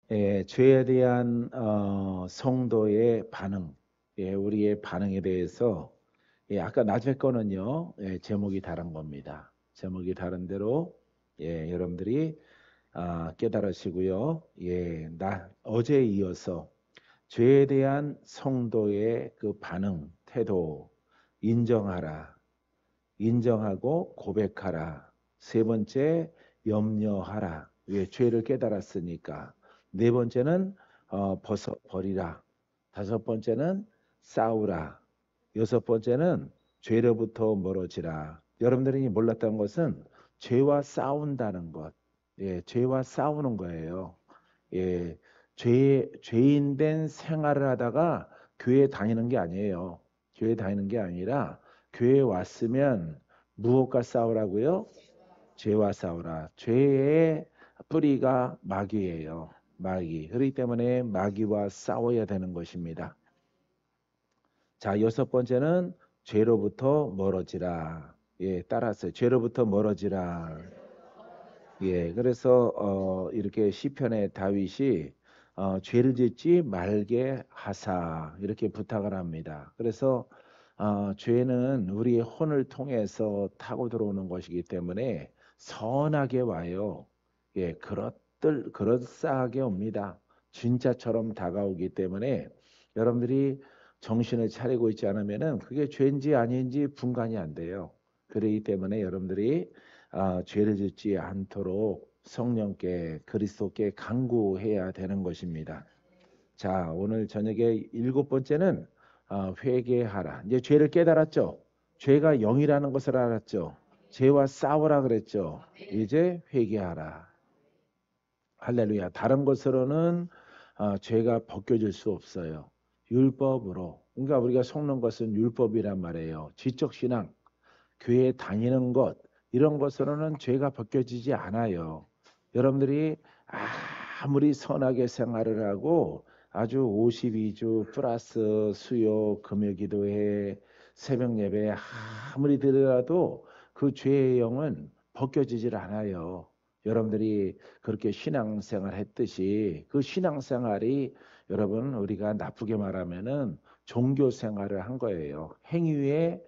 죄에 대한 성도의 반응, 우리의 반응에 대해서 아까 낮에 거는요, 제목이 다른 겁니다. 제목이 다른 대로 여러분들이 깨달으시고요. 어제에 이어서 죄에 대한 성도의 그 반응, 태도 인정하라, 인정하고 고백하라. 세 번째, 염려하라. 왜? 죄를 깨달았으니까. 네 번째는 버리라. 다섯 번째는 싸우라. 여섯 번째는 죄로부터 멀어지라. 여러분들이 몰랐던 것은 죄와 싸운다는 것. 죄와 싸우는 거예요. 예, 죄인 된 생활을 하다가 교회 다니는 게 아니에요. 교회 다니는 게 아니라 교회에 왔으면 무엇과 싸우라고요? 죄와 싸우라. 죄의 뿌리가 마귀예요. 마귀. 그렇기 때문에 마귀와 싸워야 되는 것입니다. 자, 여섯 번째는 죄로부터 멀어지라. 따라서 죄로부터 멀어지라. 그래서 이렇게 시편의 다윗이 죄를 짓지 말게 하사 이렇게 부탁을 합니다. 그래서 죄는 우리의 혼을 통해서 타고 들어오는 것이기 때문에 선하게 와요. 그럴싸하게 옵니다. 진짜처럼 다가오기 때문에 여러분들이 정신을 차리고 있지 않으면은 그게 죄인지 아닌지 분간이 안 돼요. 그렇기 때문에 여러분들이 죄를 짓지 않도록 성령께 그리스도께 간구해야 되는 것입니다. 자, 오늘 저녁에 일곱 번째는 회개하라. 이제 죄를 깨달았죠. 죄가 영이라는 것을 알았죠. 죄와 싸우라 그랬죠. 이제 회개하라. 할렐루야. 다른 것으로는 죄가 벗겨질 수 없어요. 율법으로. 그러니까 우리가 속는 것은 율법이란 말이에요. 지적 신앙. 교회 다니는 것 이런 것으로는 죄가 벗겨지지 않아요. 여러분들이 아무리 선하게 생활을 하고 아주 52주 플러스 수요 금요기도회 새벽 예배 아무리 들어도 그 죄의 영은 벗겨지질 않아요. 여러분들이 그렇게 신앙생활 했듯이 그 신앙생활이 여러분 우리가 나쁘게 말하면은 종교 생활을 한 거예요. 행위의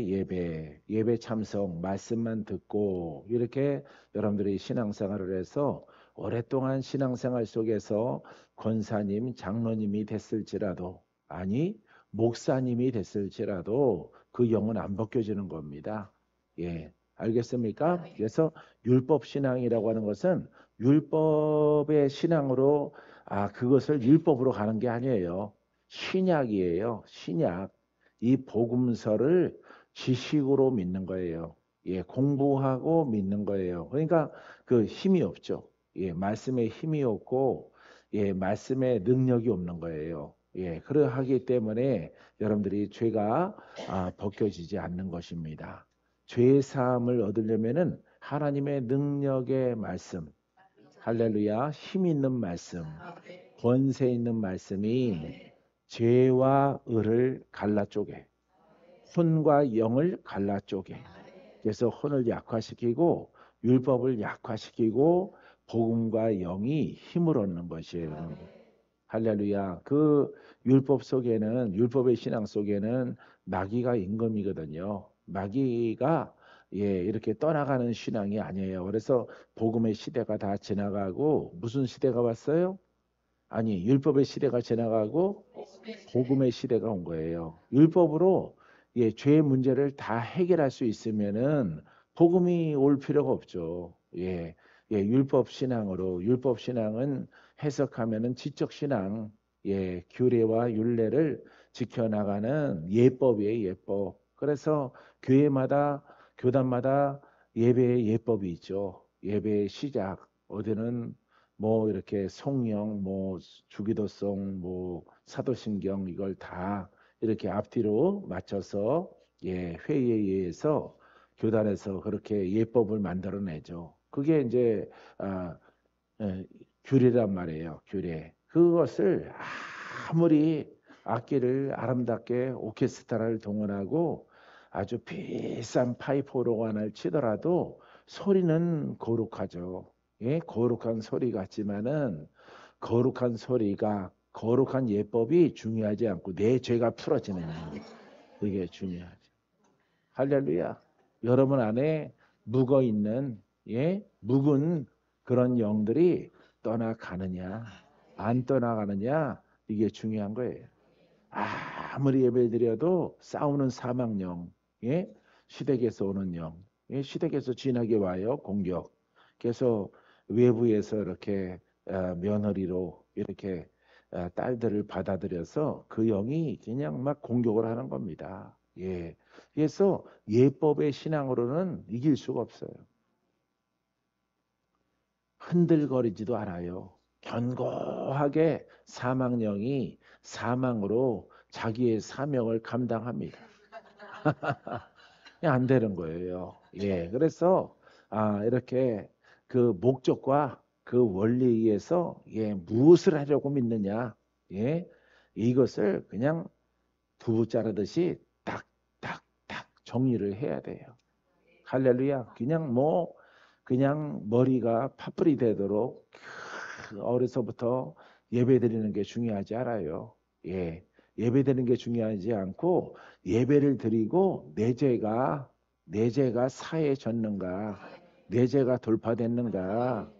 예배 참석, 말씀만 듣고 이렇게 여러분들이 신앙생활을 해서 오랫동안 신앙생활 속에서 권사님, 장로님이 됐을지라도 아니 목사님이 됐을지라도 그 영은 안 벗겨지는 겁니다. 알겠습니까? 그래서 율법 신앙이라고 하는 것은 율법의 신앙으로 그것을 율법으로 가는 게 아니에요. 신약이에요. 신약. 이 복음서를 지식으로 믿는 거예요. 공부하고 믿는 거예요. 그러니까 그 힘이 없죠. 말씀에 힘이 없고, 말씀에 능력이 없는 거예요. 그러하기 때문에 여러분들이 죄가 벗겨지지 않는 것입니다. 죄 사함을 얻으려면은 하나님의 능력의 말씀, 할렐루야, 힘 있는 말씀, 권세 있는 말씀이 죄와 의를 갈라 쪼개 혼과 영을 갈라 쪼개 그래서 혼을 약화시키고 율법을 약화시키고 복음과 영이 힘을 얻는 것이에요. 할렐루야. 그 율법 속에는 율법의 신앙 속에는 마귀가 임금이거든요. 마귀가 이렇게 떠나가는 신앙이 아니에요. 그래서 복음의 시대가 다 지나가고 무슨 시대가 왔어요? 아니, 율법의 시대가 지나가고 복음의 시대가 온 거예요. 율법으로 죄의 문제를 다 해결할 수 있으면은 복음이 올 필요가 없죠. 율법 신앙으로 율법 신앙은 해석하면은 지적 신앙, 규례와 율례를 지켜나가는 예법이에요, 예법. 그래서 교회마다 교단마다 예배의 예법이 있죠. 예배의 시작 어디는 뭐 이렇게 성령, 뭐 주기도성, 뭐 사도신경 이걸 다 이렇게 앞뒤로 맞춰서 회의에 의해서 교단에서 그렇게 예법을 만들어내죠. 그게 이제 아, 규례란 말이에요. 규례. 그것을 아무리 악기를 아름답게 오케스트라를 동원하고 아주 비싼 파이프 오르간을 치더라도 소리는 거룩하죠. 예, 거룩한 소리 같지만은 거룩한 소리가 거룩한 예법이 중요하지 않고 내 죄가 풀어지는 일. 그게 중요하지. 할렐루야. 여러분 안에 묵어 있는 예, 묵은 그런 영들이 떠나가느냐, 안 떠나가느냐 이게 중요한 거예요. 아무리 예배드려도 싸우는 사망령, 예? 시댁에서 오는 영, 예? 시댁에서 진하게 와요 공격. 그래서 외부에서 이렇게 며느리로 이렇게 딸들을 받아들여서 그 영이 그냥 막 공격을 하는 겁니다. 예. 그래서 예법의 신앙으로는 이길 수가 없어요. 흔들거리지도 않아요. 견고하게 사망령이 사망으로 자기의 사명을 감당합니다. 안 되는 거예요. 예, 그래서 이렇게 그 목적과 그 원리에 의해서 예, 무엇을 하려고 믿느냐, 예, 이것을 그냥 두부 자르듯이 딱딱딱 정리를 해야 돼요. 할렐루야. 그냥 머리가 팥불이 되도록 어려서부터 예배드리는 게 중요하지 않아요. 예. 예배드리는 게 중요하지 않고 예배를 드리고 내 죄가 사해졌는가? 내 죄가 돌파됐는가?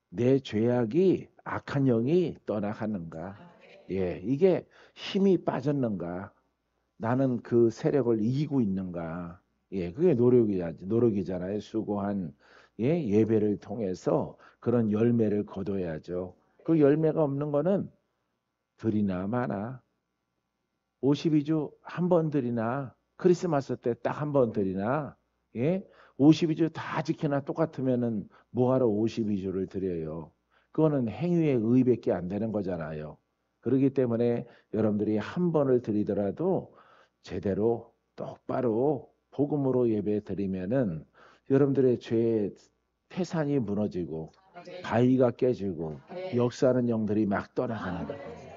내 죄악이 악한 영이 떠나가는가? 예. 이게 힘이 빠졌는가? 나는 그 세력을 이기고 있는가? 예, 그게 노력이잖아요. 수고한 예, 예배를 통해서 그런 열매를 거둬야죠. 그 열매가 없는 거는 들이나 마나 52주 한 번 들이나 크리스마스 때 딱 한 번 들이나 예? 52주 다 지키나 똑같으면은 뭐하러 52주를 드려요. 그거는 행위의 의의밖에 안 되는 거잖아요. 그렇기 때문에 여러분들이 한 번을 드리더라도 제대로 똑바로 복음으로 예배 드리면은 여러분들의 죄의 태산이 무너지고 바위가 깨지고 역사하는 영들이 막 떠나가는 거예요.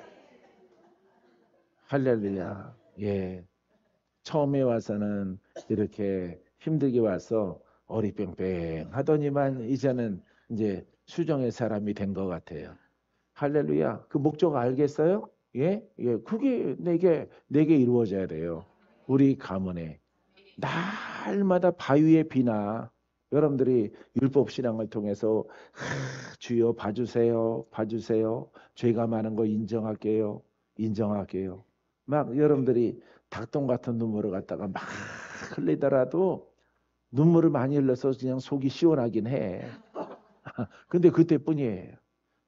할렐루야. 예. 처음에 와서는 이렇게 힘들게 와서 어리뺑뺑 하더니만 이제는 이제 수정의 사람이 된 것 같아요. 할렐루야. 그 목적 알겠어요? 예? 예. 그게 내게 이루어져야 돼요. 우리 가문에. 날마다 바위에 비나 여러분들이 율법 신앙을 통해서 주여 봐주세요. 봐주세요. 죄가 많은 거 인정할게요. 인정할게요. 막 여러분들이 닭똥 같은 눈물을 갖다가 막 흘리더라도 눈물을 많이 흘려서 그냥 속이 시원하긴 해. 근데 그때뿐이에요.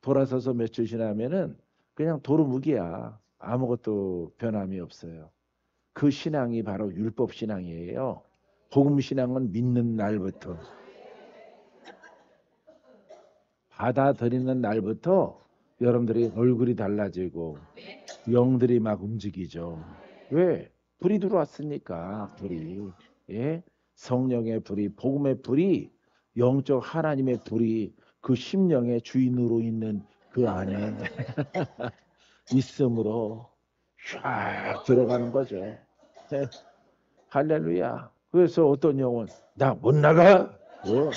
돌아서서 며칠 지나면은 그냥 도루묵이야. 아무것도 변함이 없어요. 그 신앙이 바로 율법 신앙이에요. 복음 신앙은 믿는 날부터 받아들이는 날부터 여러분들이 얼굴이 달라지고 영들이 막 움직이죠. 왜? 불이 들어왔으니까 불이. 예? 성령의 불이, 복음의 불이, 영적 하나님의 불이 그 심령의 주인으로 있는 그 안에 있음으로 쫙 들어가는 거죠. 네. 할렐루야. 그래서 어떤 영혼 나 못 나가? 뭐?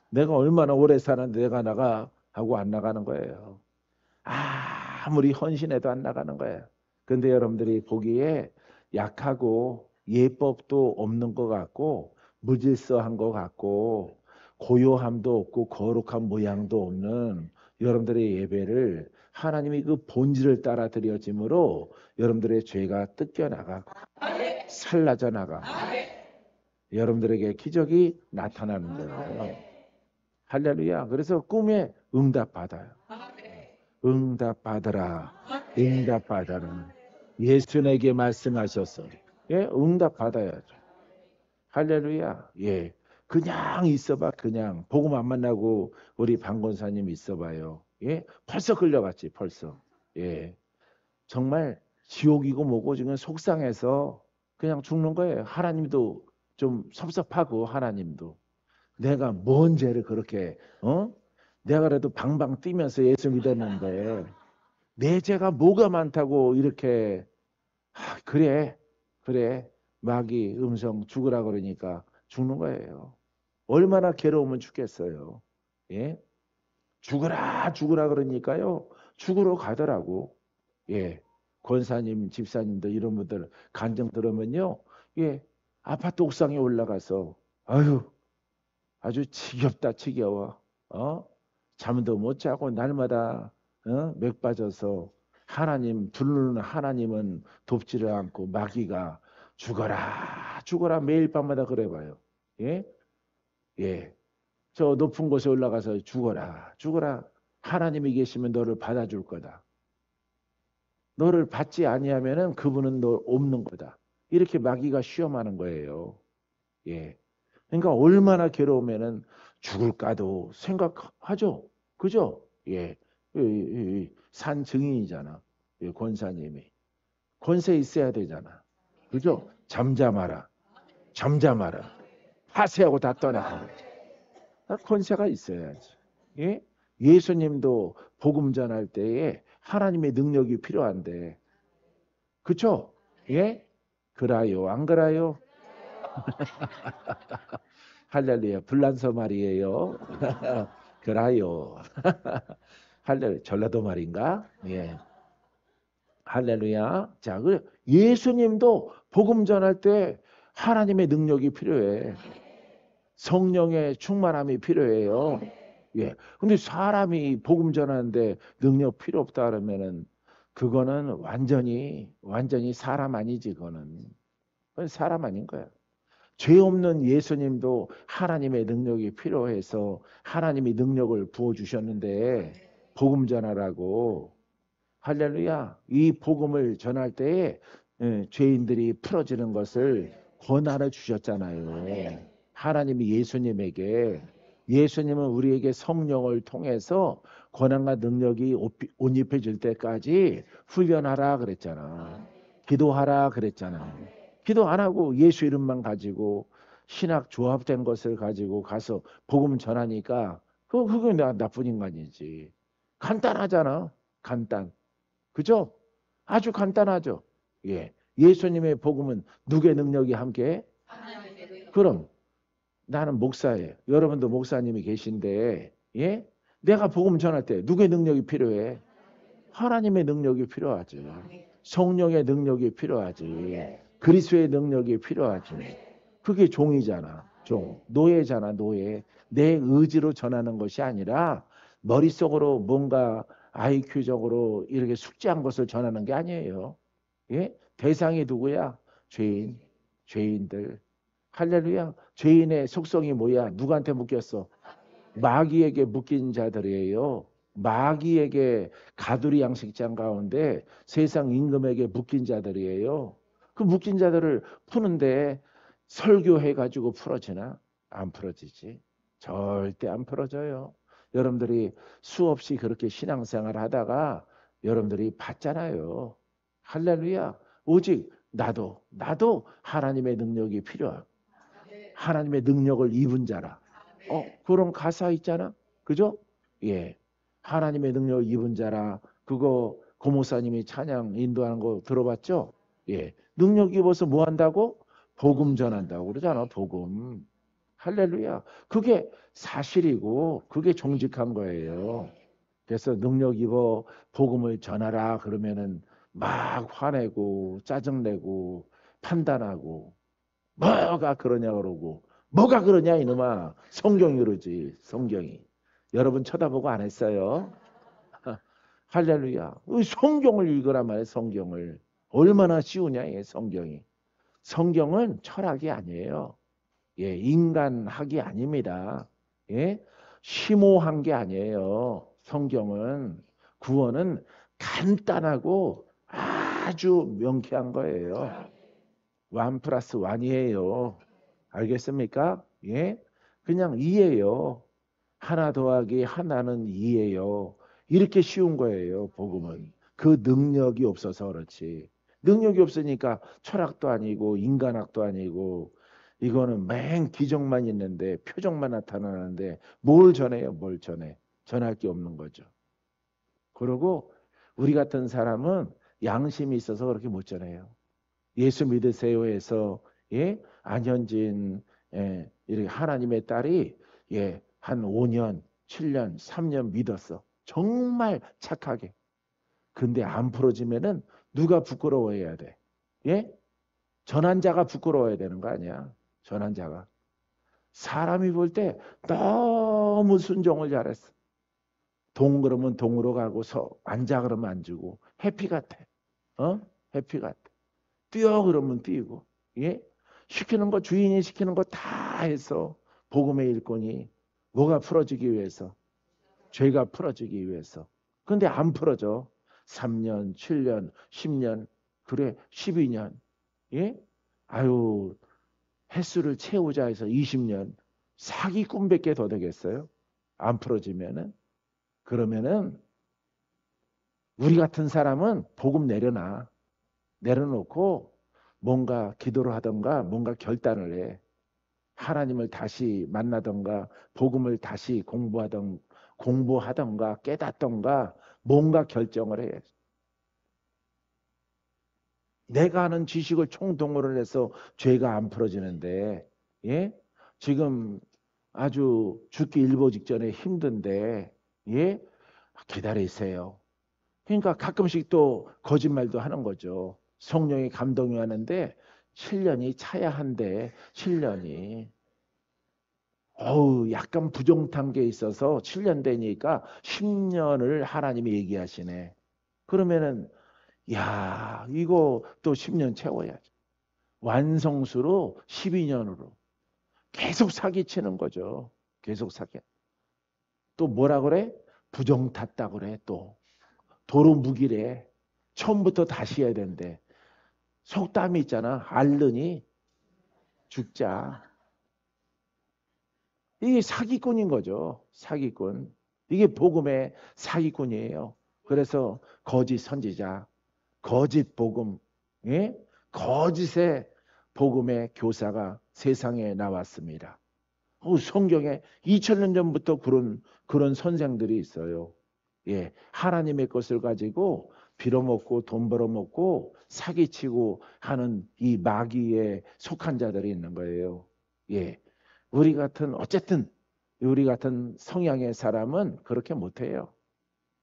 내가 얼마나 오래 사는데 내가 나가 하고 안 나가는 거예요. 아무리 헌신해도 안 나가는 거예요. 근데 여러분들이 보기에 약하고 예법도 없는 것 같고 무질서한 것 같고 고요함도 없고 거룩한 모양도 없는 여러분들의 예배를 하나님이 그 본질을 따라 드려짐으로 여러분들의 죄가 뜯겨나가고 살라져 나가고 여러분들에게 기적이 나타나는 거예요. 할렐루야. 그래서 꿈에 응답 받아요. 응답받으라. 응답받아라. 예수에게 말씀하셔서 예, 응답받아야죠. 할렐루야. 예. 그냥 있어봐. 그냥 복음 안 만나고 우리 방권사님 있어봐요. 예. 벌써 끌려갔지. 벌써. 예. 정말 지옥이고 뭐고 지금 속상해서 그냥 죽는 거예요. 하나님도 좀 섭섭하고 하나님도 내가 뭔 죄를 그렇게 내가 그래도 방방 뛰면서 예수 믿었는데 내 죄가 뭐가 많다고 이렇게 그래 마귀 음성 죽으라 그러니까 죽는 거예요. 얼마나 괴로우면 죽겠어요. 예, 죽으라 죽으라 그러니까요. 죽으러 가더라고. 예, 권사님, 집사님들 이런 분들 간증 들으면요, 예, 아파트 옥상에 올라가서 아유 아주 지겹다 지겨워. 잠도 못 자고 날마다 맥 빠져서 하나님 부르는 하나님은 돕지를 않고 마귀가 죽어라 죽어라 매일 밤마다 그래 봐요. 예? 예. 저 높은 곳에 올라가서 죽어라 죽어라 하나님이 계시면 너를 받아줄 거다. 너를 받지 아니하면은 그분은 너 없는 거다. 이렇게 마귀가 시험하는 거예요. 예. 그러니까 얼마나 괴로우면은 죽을까도 생각하죠. 그죠? 예. 산 증인이잖아. 예, 권사님이. 권세 있어야 되잖아. 그죠? 잠잠하라. 잠잠하라. 하세하고 다 떠나. 권세가 있어야지. 예? 예수님도 복음 전할 때에 하나님의 능력이 필요한데. 그쵸? 예? 그라요? 안 그라요? 할렐루야. 불란서 말이에요. 그라요. 할렐루야. 전라도 말인가? 예. 할렐루야. 자, 예수님도 복음 전할 때 하나님의 능력이 필요해. 성령의 충만함이 필요해요. 예. 근데 사람이 복음 전하는데 능력 필요 없다 그러면은 그거는 완전히 사람 아니지, 그건 사람 아닌 거야. 죄 없는 예수님도 하나님의 능력이 필요해서 하나님이 능력을 부어 주셨는데 복음 전하라고. 할렐루야. 이 복음을 전할 때에 죄인들이 풀어지는 것을 권한을 주셨잖아요. 하나님이 예수님에게. 예수님은 우리에게 성령을 통해서 권한과 능력이 옷 입혀질 때까지 훈련하라 그랬잖아. 기도하라 그랬잖아. 기도 안 하고 예수 이름만 가지고 신학 조합된 것을 가지고 가서 복음 전하니까 그게 나쁜 인간이지. 간단하잖아. 간단. 그죠? 아주 간단하죠. 예. 예수님의 복음은 누구의 능력이 함께? 그럼 나는 목사예요. 여러분도 목사님이 계신데, 예? 내가 복음 전할 때 누구의 능력이 필요해? 하나님의 능력이 필요하지. 성령의 능력이 필요하지. 그리스도의 능력이 필요하지. 그게 종이잖아. 종. 노예잖아, 노예. 내 의지로 전하는 것이 아니라 머릿속으로 뭔가 IQ적으로 이렇게 숙지한 것을 전하는 게 아니에요. 예? 대상이 누구야? 죄인. 죄인들. 할렐루야. 죄인의 속성이 뭐야? 누구한테 묶였어? 마귀에게 묶인 자들이에요. 마귀에게 가두리 양식장 가운데 세상 임금에게 묶인 자들이에요. 그 묶인 자들을 푸는데 설교해 가지고 풀어지나? 안 풀어지지. 절대 안 풀어져요. 여러분들이 수없이 그렇게 신앙생활 하다가 여러분들이 봤잖아요. 할렐루야. 오직 나도 하나님의 능력이 필요하고 하나님의 능력을 입은 자라. 그런 가사 있잖아. 그죠? 예. 하나님의 능력을 입은 자라. 그거 고모사님이 찬양 인도하는 거 들어봤죠? 예. 능력 입어서 뭐 한다고? 복음 전한다고 그러잖아. 복음. 할렐루야. 그게 사실이고 그게 정직한 거예요. 그래서 능력 입어 복음을 전하라 그러면은 막 화내고 짜증내고 판단하고 뭐가 그러냐 그러고 뭐가 그러냐 이놈아. 성경이 그러지. 성경이. 여러분 쳐다보고 안 했어요? 할렐루야. 성경을 읽으란 말이에요. 성경을. 얼마나 쉬우냐 이 성경이. 성경은 철학이 아니에요. 예, 인간학이 아닙니다. 예? 심오한 게 아니에요. 성경은 구원은 간단하고 아주 명쾌한 거예요. 1 플러스 1이에요. 알겠습니까? 예? 그냥 2예요. 하나 더하기 하나는 2예요. 이렇게 쉬운 거예요. 복음은. 그 능력이 없어서 그렇지. 능력이 없으니까 철학도 아니고 인간학도 아니고 이거는 맹 기적만 있는데 표정만 나타나는데 뭘 전해요? 뭘 전해? 전할 게 없는 거죠. 그리고 우리 같은 사람은 양심이 있어서 그렇게 못 전해요. 예수 믿으세요 해서 예? 안현진 이렇게 하나님의 딸이 한 5년 7년, 3년 믿었어. 정말 착하게. 근데 안 풀어지면은 누가 부끄러워해야 돼? 예? 전환자가 부끄러워야 되는 거 아니야. 전환자가. 사람이 볼 때 너무 순종을 잘했어. 동 그러면 동으로 가고 앉아 그러면 앉고 해피 같아. 어? 해피 같아. 뛰어 그러면 뛰고. 예? 시키는 거 주인이 시키는 거 다 해서 복음의 일꾼이 뭐가 풀어지기 위해서 죄가 풀어지기 위해서. 근데 안 풀어져. 3년, 7년, 10년, 그래 12년. 예? 아유, 횟수를 채우자 해서 20년. 사기꾼밖에 더 되겠어요? 안 풀어지면은. 그러면은 우리 같은 사람은 복음 내려놔. 내려놓고 뭔가 기도를 하던가 뭔가 결단을 해. 하나님을 다시 만나던가 복음을 다시 공부하던가 깨닫던가 뭔가 결정을 해. 내가 아는 지식을 총동원을 해서 죄가 안 풀어지는데, 예? 지금 아주 죽기 일보 직전에 힘든데, 예? 기다리세요. 그러니까 가끔씩 또 거짓말도 하는 거죠. 성령이 감동이 하는데 7년이 차야 한대. 7년이. 약간 부정탄 게 있어서 7년 되니까 10년을 하나님이 얘기하시네. 그러면은 야, 이거 또 10년 채워야지. 완성수로 12년으로 계속 사기치는 거죠. 계속 사기. 또 뭐라 그래? 부정 탔다 그래. 또 도로 무기래. 처음부터 다시 해야 된대. 속담이 있잖아. 앓느니 죽자. 이게 사기꾼인 거죠. 사기꾼. 이게 복음의 사기꾼이에요. 그래서 거짓 선지자, 거짓 복음, 예? 거짓의 복음의 교사가 세상에 나왔습니다. 성경에 2000년 전부터 그런 선생들이 있어요. 예, 하나님의 것을 가지고 빌어먹고 돈 벌어먹고 사기치고 하는 이 마귀에 속한 자들이 있는 거예요. 예, 어쨌든 우리 같은 성향의 사람은 그렇게 못해요.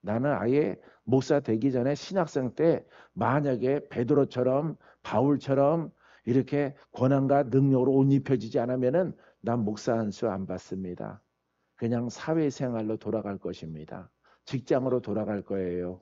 나는 아예 목사 되기 전에 신학생 때 만약에 베드로처럼 바울처럼 이렇게 권한과 능력으로 옷 입혀지지 않으면은 난 목사 한 수 안 받습니다. 그냥 사회생활로 돌아갈 것입니다. 직장으로 돌아갈 거예요.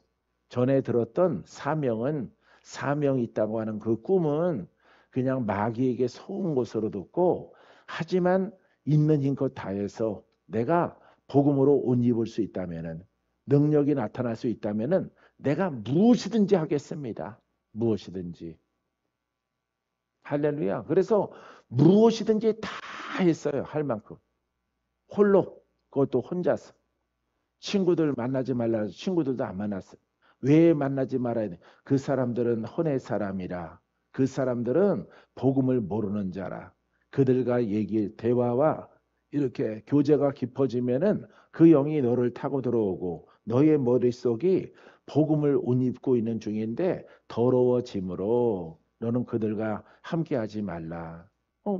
전에 들었던 사명이 있다고 하는 그 꿈은 그냥 마귀에게 속은 것으로 듣고 하지만 있는 힘껏 다해서 내가 복음으로 옷 입을 수 있다면은 능력이 나타날 수 있다면은 내가 무엇이든지 하겠습니다. 무엇이든지. 할렐루야. 그래서 무엇이든지 다 했어요. 할 만큼. 홀로 그것도 혼자서. 친구들 만나지 말라 해서 친구들도 안 만났어요. 왜 만나지 말아야 돼? 그 사람들은 혼의 사람이라. 그 사람들은 복음을 모르는 자라. 그들과 대화와 이렇게 교제가 깊어지면은 그 영이 너를 타고 들어오고 너의 머릿속이 복음을 옷 입고 있는 중인데 더러워짐으로 너는 그들과 함께하지 말라.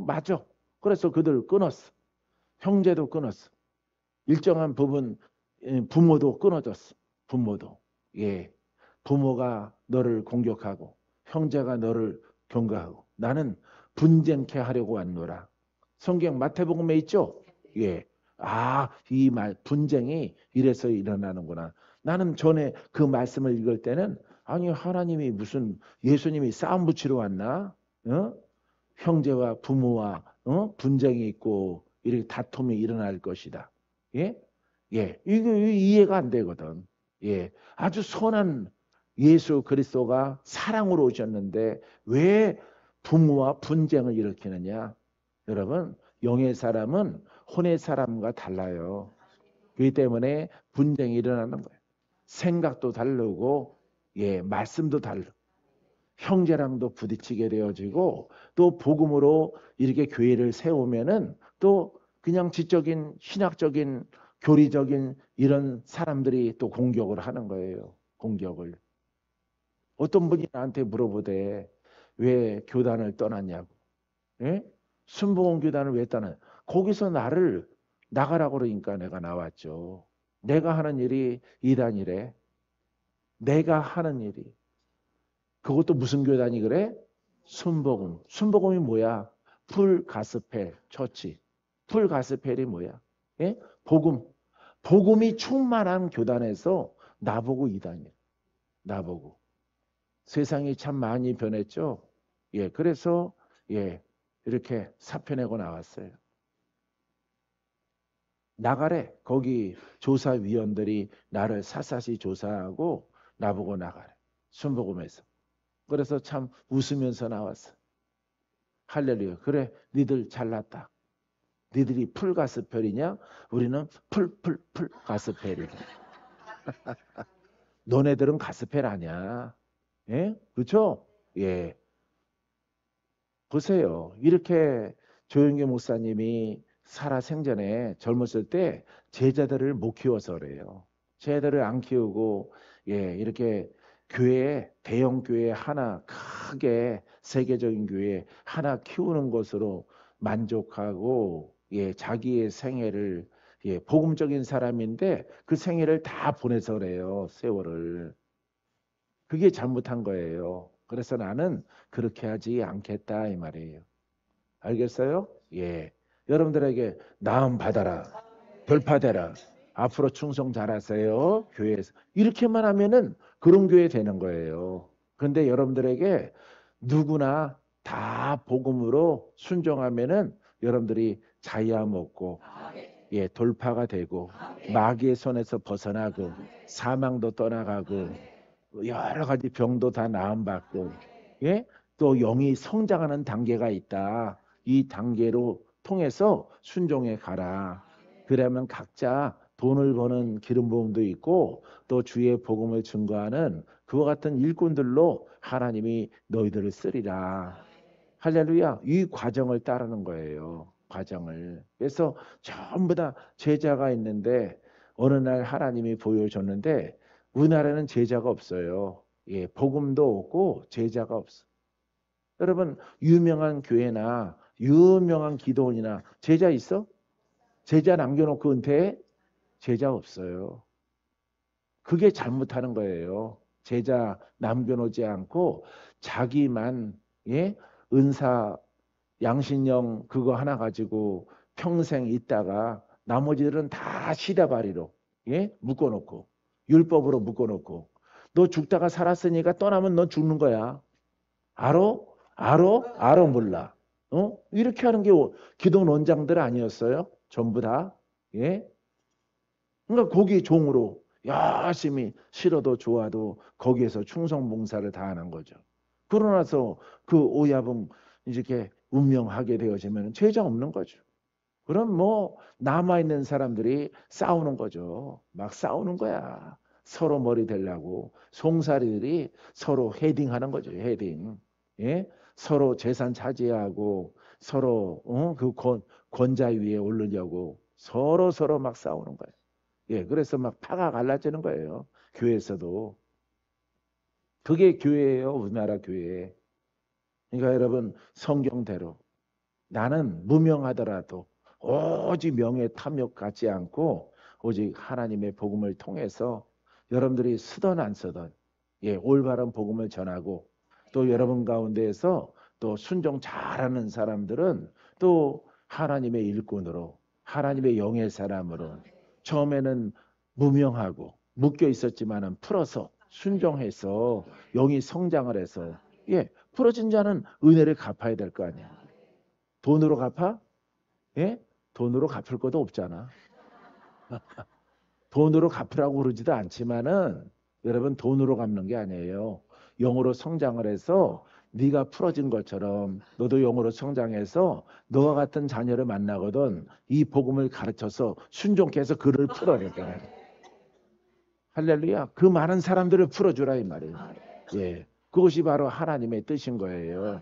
맞아. 그래서 그들 끊었어. 형제도 끊었어. 일정한 부분 부모도 끊어졌어. 부모도. 예. 부모가 너를 공격하고 형제가 너를 경고하고 나는 분쟁케 하려고 왔노라. 성경 마태복음에 있죠? 예. 이 말 분쟁이 이래서 일어나는구나. 나는 전에 그 말씀을 읽을 때는 아니 하나님이 무슨 예수님이 싸움 붙이러 왔나? 어? 형제와 부모와 분쟁이 있고 이렇게 다툼이 일어날 것이다. 예? 예, 이게 이해가 안 되거든. 예, 아주 선한 예수 그리스도가 사랑으로 오셨는데 왜 부모와 분쟁을 일으키느냐? 여러분, 영의 사람은 혼의 사람과 달라요. 그렇기 때문에 분쟁이 일어나는 거예요. 생각도 다르고, 예, 말씀도 다르고, 형제랑도 부딪히게 되어지고, 또 복음으로 이렇게 교회를 세우면은 또 그냥 지적인 신학적인 교리적인 이런 사람들이 또 공격을 하는 거예요. 공격을. 어떤 분이 나한테 물어보대. 왜 교단을 떠났냐고. 예? 순복음 교단을 왜 떠나? 거기서 나를 나가라고 그러니까 내가 나왔죠. 내가 하는 일이 이단이래. 내가 하는 일이. 그것도 무슨 교단이 그래? 순복음. 순복음이 뭐야? 풀 가스펠 처치. 풀 가스펠이 뭐야? 예? 복음. 복음이 충만한 교단에서 나보고 이단이야. 나보고. 세상이 참 많이 변했죠. 예, 그래서 예, 이렇게 사표 내고 나왔어요. 나가래. 거기 조사위원들이 나를 샅샅이 조사하고 나보고 나가래. 순복음에서. 그래서 참 웃으면서 나왔어. 할렐루야. 그래, 니들 잘났다. 니들이 풀가스펠이냐? 우리는 풀 가스펠이다. 너네들은 가스펠 아니야. 예? 그렇죠? 예. 보세요. 이렇게 조영기 목사님이 살아생전에 젊었을 때 제자들을 못 키워서 그래요. 제자들을 안 키우고 예, 이렇게 교회 대형 교회 하나 크게 세계적인 교회 하나 키우는 것으로 만족하고 예, 자기의 생애를 예, 복음적인 사람인데 그 생애를 다 보내서 그래요. 세월을. 그게 잘못한 거예요. 그래서 나는 그렇게 하지 않겠다 이 말이에요. 알겠어요? 예. 여러분들에게 나음 받아라. 돌파되라. 앞으로 충성 잘하세요. 교회에서. 이렇게만 하면은 그런 교회 되는 거예요. 그런데 여러분들에게 누구나 다 복음으로 순종하면은 여러분들이 자유함 얻고 예, 돌파가 되고 마귀의 손에서 벗어나고 사망도 떠나가고 여러 가지 병도 다 나음받고 예? 또 영이 성장하는 단계가 있다. 이 단계로 통해서 순종해 가라. 그러면 각자 돈을 버는 기름 부음도 있고 또 주의 복음을 증거하는 그와 같은 일꾼들로 하나님이 너희들을 쓰리라. 할렐루야. 이 과정을 따르는 거예요. 과정을. 그래서 전부 다 제자가 있는데 어느 날 하나님이 보여줬는데 우리나라는 제자가 없어요. 예, 복음도 없고 제자가 없어. 여러분 유명한 교회나 유명한 기도원이나 제자 있어? 제자 남겨놓고 은퇴해? 제자 없어요. 그게 잘못하는 거예요. 제자 남겨놓지 않고 자기만 예? 은사 양신령 그거 하나 가지고 평생 있다가 나머지들은 다 시다바리로 예? 묶어놓고 율법으로 묶어놓고 너 죽다가 살았으니까 떠나면 넌 죽는 거야. 알아? 알아? 알아 몰라. 어? 이렇게 하는 게 기독 원장들 아니었어요? 전부 다. 예? 그러니까 거기 종으로 열심히 싫어도 좋아도 거기에서 충성봉사를 다하는 거죠. 그러나서 그 오야분 이렇게 운명하게 되어지면 죄가 없는 거죠. 그럼 뭐 남아있는 사람들이 싸우는 거죠. 막 싸우는 거야. 서로 머리 대려고 송사리들이 서로 헤딩하는 거죠. 헤딩. 예? 서로 재산 차지하고 서로 그 권자 위에 오르려고 서로 막 싸우는 거예요. 예, 그래서 막 파가 갈라지는 거예요. 교회에서도. 그게 교회예요. 우리나라 교회. 그러니까 여러분 성경대로 나는 무명하더라도 오직 명예 탐욕 갖지 않고 오직 하나님의 복음을 통해서 여러분들이 쓰던 안 쓰던 예, 올바른 복음을 전하고 또 여러분 가운데에서 또 순종 잘하는 사람들은 또 하나님의 일꾼으로 하나님의 영의 사람으로 처음에는 무명하고 묶여 있었지만은 풀어서 순종해서 영이 성장을 해서 예, 풀어진 자는 은혜를 갚아야 될 거 아니야. 돈으로 갚아? 예? 돈으로 갚을 것도 없잖아. 돈으로 갚으라고 그러지도 않지만은 여러분 돈으로 갚는 게 아니에요. 영으로 성장을 해서 네가 풀어진 것처럼 너도 영으로 성장해서 너와 같은 자녀를 만나거든 이 복음을 가르쳐서 순종케 해서 그를 풀어내게. 할렐루야. 그 많은 사람들을 풀어주라 이 말이에요. 예, 그것이 바로 하나님의 뜻인 거예요.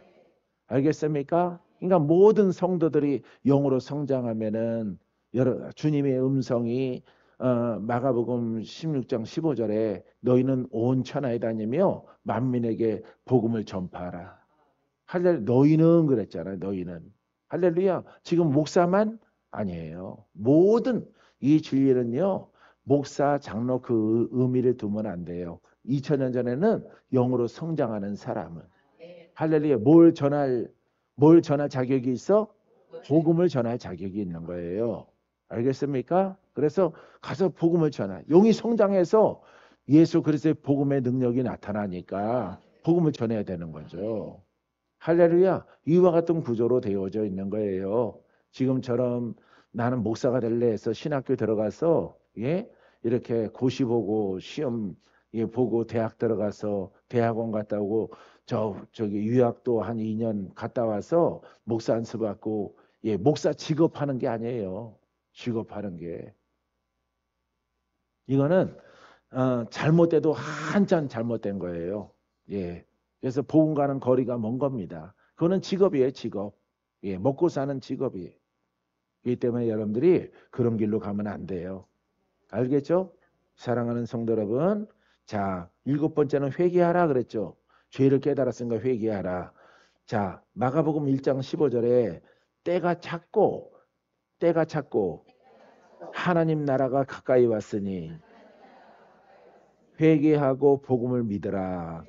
알겠습니까? 그러니까 모든 성도들이 영으로 성장하면은 주님의 음성이 마가복음 16장 15절에 너희는 온 천하에 다니며 만민에게 복음을 전파하라. 할렐루야. 너희는 그랬잖아요. 너희는. 할렐루야. 지금 목사만 아니에요. 모든 이 진리는요, 목사, 장로 그 의미를 두면 안 돼요. 2000년 전에는 영으로 성장하는 사람은 할렐루야. 뭘 전할 자격이 있어? 복음을 전할 자격이 있는 거예요. 알겠습니까? 그래서 가서 복음을 전하. 용이 성장해서 예수 그리스도의 복음의 능력이 나타나니까 복음을 전해야 되는 거죠. 할렐루야. 이와 같은 구조로 되어져 있는 거예요. 지금처럼 나는 목사가 될래 해서 신학교 들어가서 이렇게 고시 보고 시험 보고 대학 들어가서 대학원 갔다 오고 저기 유학도 한 2년 갔다 와서 목사 안수 받고 목사 직업하는 게 아니에요. 직업하는 게 이거는 잘못돼도 한참 잘못된 거예요. 예. 그래서 복음과는 거리가 먼 겁니다. 그거는 직업이에요, 직업. 먹고 사는 직업이에요. 그렇기 때문에 여러분들이 그런 길로 가면 안 돼요. 알겠죠? 사랑하는 성도 여러분. 자, 7번째는 회개하라 그랬죠. 죄를 깨달았으니까 회개하라. 자, 마가복음 1장 15절에 때가 찼고 하나님 나라가 가까이 왔으니 회개하고 복음을 믿으라.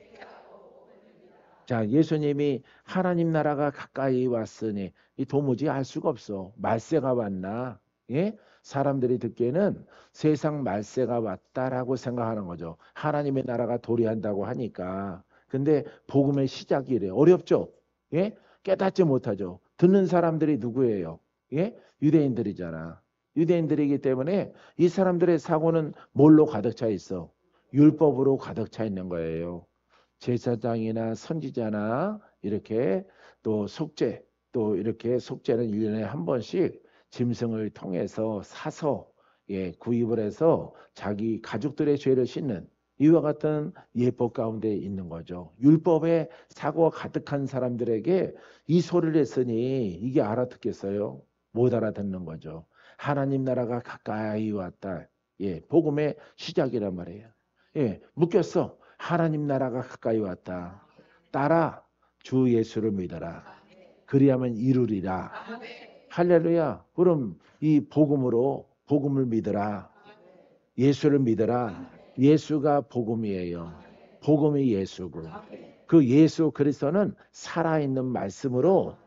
자, 예수님이 하나님 나라가 가까이 왔으니 이 도무지 알 수가 없어. 말세가 왔나? 예? 사람들이 듣기에는 세상 말세가 왔다라고 생각하는 거죠. 하나님의 나라가 도래한다고 하니까. 근데 복음의 시작이래. 어렵죠? 예? 깨닫지 못하죠. 듣는 사람들이 누구예요? 예? 유대인들이잖아. 유대인들이기 때문에 이 사람들의 사고는 뭘로 가득 차 있어? 율법으로 가득 차 있는 거예요. 제사장이나 선지자나 이렇게 또 속죄, 또 이렇게 속죄는 1년에 한 번씩 짐승을 통해서 사서 구입을 해서 자기 가족들의 죄를 씻는 이와 같은 예법 가운데 있는 거죠. 율법에 사고가 가득한 사람들에게 이 소리를 했으니 이게 알아듣겠어요? 못 알아듣는 거죠. 하나님 나라가 가까이 왔다. 복음의 시작이란 말이에요. 묶였어. 하나님 나라가 가까이 왔다. 따라 주 예수를 믿어라. 그리하면 이루리라. 할렐루야. 그럼 이 복음으로 복음을 믿어라. 예수를 믿어라. 예수가 복음이에요. 복음이 예수고. 그 예수 그리스도는 살아있는 말씀으로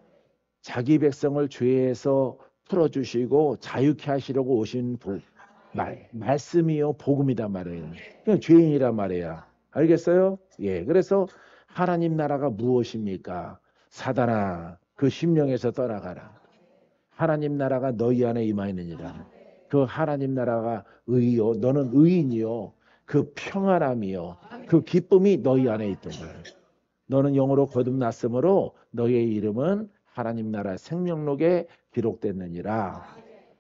자기 백성을 죄에서 풀어주시고 자유케 하시려고 오신 말씀이요 복음이란 말이에요. 그냥 죄인이란 말이야. 알겠어요? 그래서 하나님 나라가 무엇입니까? 사단아 그 심령에서 떠나가라. 하나님 나라가 너희 안에 임하느니라. 그 하나님 나라가 의요. 너는 의인이요. 그 평안함이요. 그 기쁨이 너희 안에 있던 거예요. 너는 영으로 거듭났으므로 너의 이름은 하나님 나라 생명록에 기록됐느니라.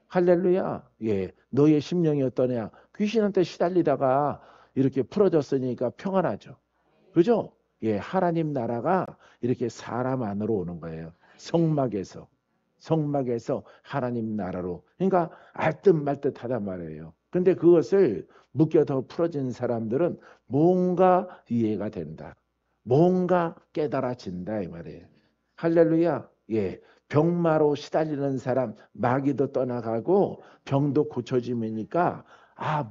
할렐루야. 너의 심령이 어떠냐? 귀신한테 시달리다가 이렇게 풀어졌으니까 평안하죠. 그죠? 하나님 나라가 이렇게 사람 안으로 오는 거예요. 성막에서 하나님 나라로. 그러니까 알듯 말듯 하단 말이에요. 근데 그것을 묶여 더 풀어진 사람들은 뭔가 이해가 된다. 뭔가 깨달아진다 이 말이에요. 할렐루야. 병마로 시달리는 사람 마귀도 떠나가고 병도 고쳐지니까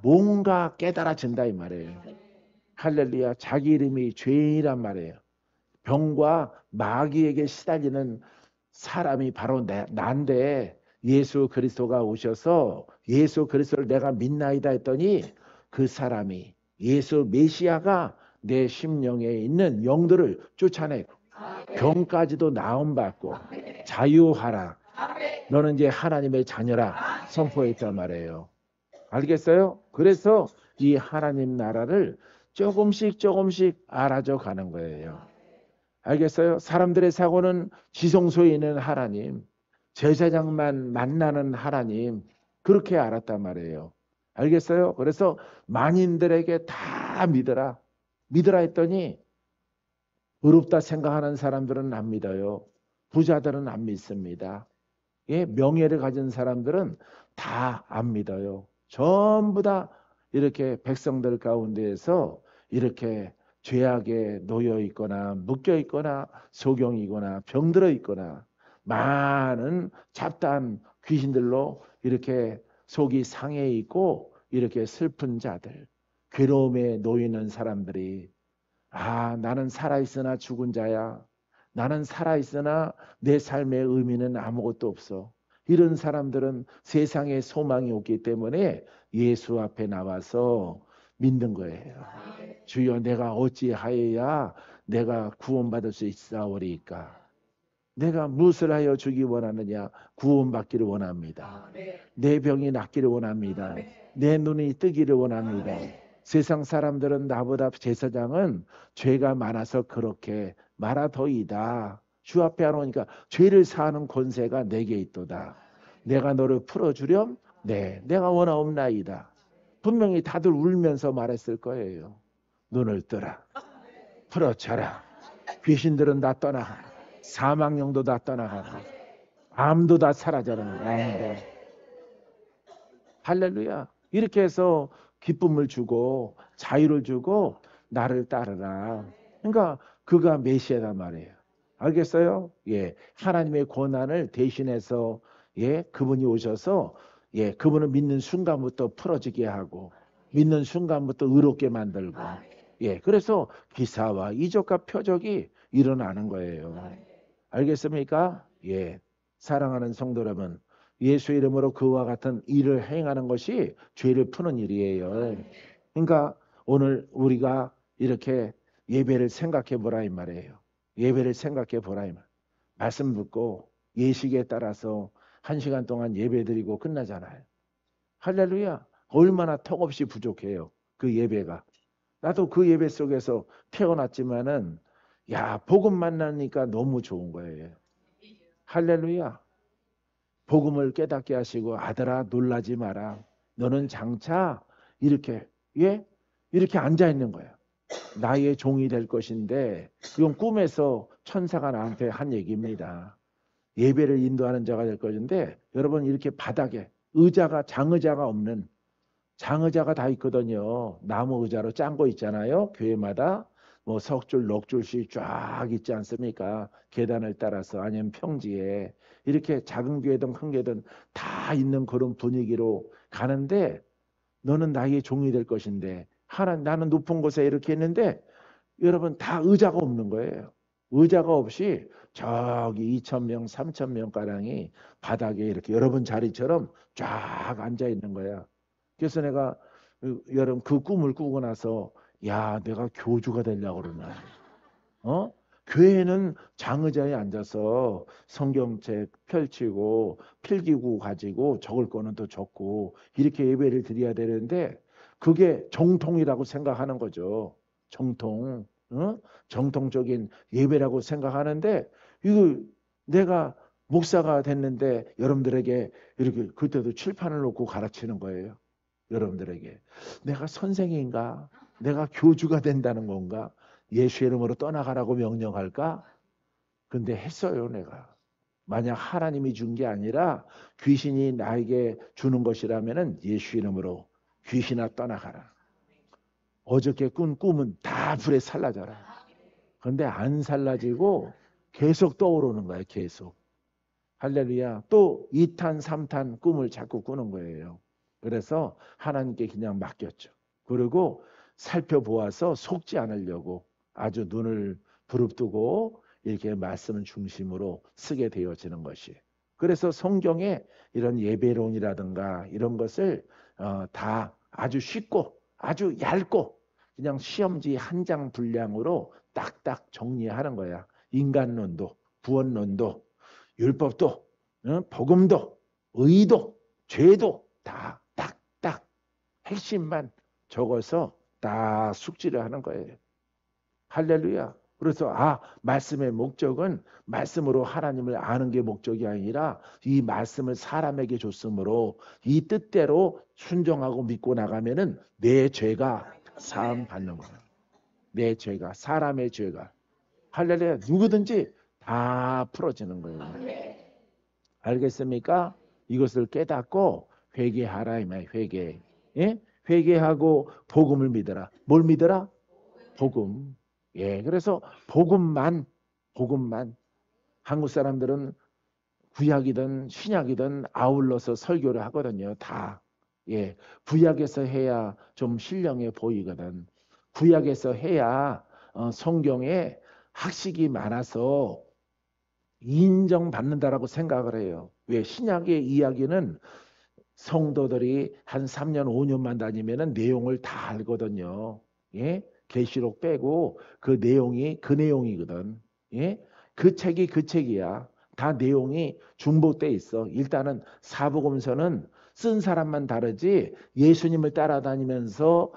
뭔가 깨달아진다 이 말이에요. 할렐루야. 자기 이름이 죄인이란 말이에요. 병과 마귀에게 시달리는 사람이 바로 난데 예수 그리스도가 오셔서 예수 그리스도를 내가 믿나이다 했더니 그 사람이 예수 메시아가 내 심령에 있는 영들을 쫓아내고 병까지도 나음받고 자유하라. 너는 이제 하나님의 자녀라 선포했단 말이에요. 알겠어요? 그래서 이 하나님 나라를 조금씩 알아져 가는 거예요. 알겠어요? 사람들의 사고는 지성소에 있는 하나님, 제사장만 만나는 하나님 그렇게 알았단 말이에요. 알겠어요? 그래서 만인들에게 다 믿어라. 믿으라 했더니 의롭다 생각하는 사람들은 안 믿어요. 부자들은 안 믿습니다. 명예를 가진 사람들은 다 안 믿어요. 전부 다 이렇게 백성들 가운데에서 이렇게 죄악에 놓여 있거나 묶여 있거나 소경이거나 병들어 있거나 많은 잡다한 귀신들로 이렇게 속이 상해 있고 이렇게 슬픈 자들, 괴로움에 놓이는 사람들이 나는 살아있으나 죽은 자야. 나는 살아있으나 내 삶의 의미는 아무것도 없어. 이런 사람들은 세상에 소망이 없기 때문에 예수 앞에 나와서 믿는 거예요. 주여 내가 어찌하여야 내가 구원받을 수 있사오리까. 내가 무엇을 하여 주기 원하느냐? 구원받기를 원합니다. 내 병이 낫기를 원합니다. 내 눈이 뜨기를 원합니다. 세상 사람들은 나보다 제사장은 죄가 많아서 그렇게 말하더이다. 주 앞에 안 오니까 죄를 사하는 권세가 내게 있도다. 내가 너를 풀어주렴? 네, 내가 원하옵나이다. 분명히 다들 울면서 말했을 거예요. 눈을 뜨라. 풀어쳐라. 귀신들은 다 떠나가라. 사망령도 다 떠나가라. 암도 다 사라져라. 할렐루야. 이렇게 해서 기쁨을 주고 자유를 주고 나를 따르라. 그러니까 그가 메시아란 말이에요. 알겠어요? 예. 하나님의 권한을 대신해서 그분이 오셔서 그분을 믿는 순간부터 풀어지게 하고 믿는 순간부터 의롭게 만들고 그래서 기사와 이적과 표적이 일어나는 거예요. 알겠습니까? 사랑하는 성도 여러분, 예수 이름으로 그와 같은 일을 행하는 것이 죄를 푸는 일이에요. 그러니까 오늘 우리가 이렇게 예배를 생각해 보라 이 말이에요. 예배를 생각해 보라 이 말. 말씀 듣고 예식에 따라서 1시간 동안 예배 드리고 끝나잖아요. 할렐루야. 얼마나 턱없이 부족해요. 그 예배가. 나도 그 예배 속에서 태어났지만은 복음 만나니까 너무 좋은 거예요. 할렐루야. 복음을 깨닫게 하시고 아들아 놀라지 마라. 너는 장차 이렇게 이렇게 앉아 있는 거야. 나의 종이 될 것인데 이건 꿈에서 천사가 나한테 한 얘기입니다. 예배를 인도하는 자가 될 것인데 여러분 이렇게 바닥에 장의자가 없는 장의자가 다 있거든요. 나무 의자로 짠 거 있잖아요. 교회마다 뭐 석줄, 넉줄씩 쫙 있지 않습니까? 계단을 따라서 아니면 평지에 이렇게 작은 교회든 큰 교회든 다 있는 그런 분위기로 가는데 너는 나의 종이 될 것인데 나는 높은 곳에 이렇게 있는데 여러분 다 의자가 없는 거예요. 의자가 없이 저기 2,000명, 3,000명 가량이 바닥에 이렇게 여러분 자리처럼 쫙 앉아 있는 거야. 그래서 내가 여러분 그 꿈을 꾸고 나서 내가 교주가 되려고 그러나. 교회는 장의자에 앉아서 성경책 펼치고 필기구 가지고 적을 거는 또 적고 이렇게 예배를 드려야 되는데 그게 정통이라고 생각하는 거죠. 정통. 정통적인 예배라고 생각하는데 이거 내가 목사가 됐는데 여러분들에게 이렇게 그때도 칠판을 놓고 가르치는 거예요. 여러분들에게 내가 선생인가? 내가 교주가 된다는 건가? 예수 이름으로 떠나가라고 명령할까? 근데 했어요 내가. 만약 하나님이 준 게 아니라 귀신이 나에게 주는 것이라면 예수 이름으로 귀신아 떠나가라. 어저께 꾼 꿈은 다 불에 살라져라. 그런데 안 살라지고 계속 떠오르는 거예요. 계속. 할렐루야. 또 2탄 3탄 꿈을 자꾸 꾸는 거예요. 그래서 하나님께 그냥 맡겼죠. 그리고 살펴보아서 속지 않으려고 아주 눈을 부릅뜨고 이렇게 말씀을 중심으로 쓰게 되어지는 것이. 그래서 성경에 이런 예배론이라든가 이런 것을 다 아주 쉽고 아주 얇고 그냥 시험지 한 장 분량으로 딱딱 정리하는 거야. 인간론도 구원론도 율법도 복음도 의도 죄도 다 딱딱 핵심만 적어서 다 숙지를 하는 거예요. 할렐루야. 그래서 말씀의 목적은 말씀으로 하나님을 아는 게 목적이 아니라 이 말씀을 사람에게 줬으므로 이 뜻대로 순종하고 믿고 나가면은 내 죄가 사함 받는 거야. 내 죄가 사람의 죄가 할렐루야. 누구든지 다 풀어지는 거예요. 알겠습니까? 이것을 깨닫고 회개하라 이 말. 회개. 회개하고 복음을 믿어라. 뭘 믿어라? 복음. 그래서 복음만 한국 사람들은 구약이든 신약이든 아울러서 설교를 하거든요. 다. 예. 구약에서 해야 좀 신령해 보이거든. 구약에서 해야 성경에 학식이 많아서 인정받는다라고 생각을 해요. 왜? 신약의 이야기는 성도들이 한 3년, 5년만 다니면은 내용을 다 알거든요. 예? 계시록 빼고 그 내용이 그 내용이거든. 예? 그 책이 그 책이야. 다 내용이 중복돼 있어. 일단은 사복음서는 쓴 사람만 다르지 예수님을 따라다니면서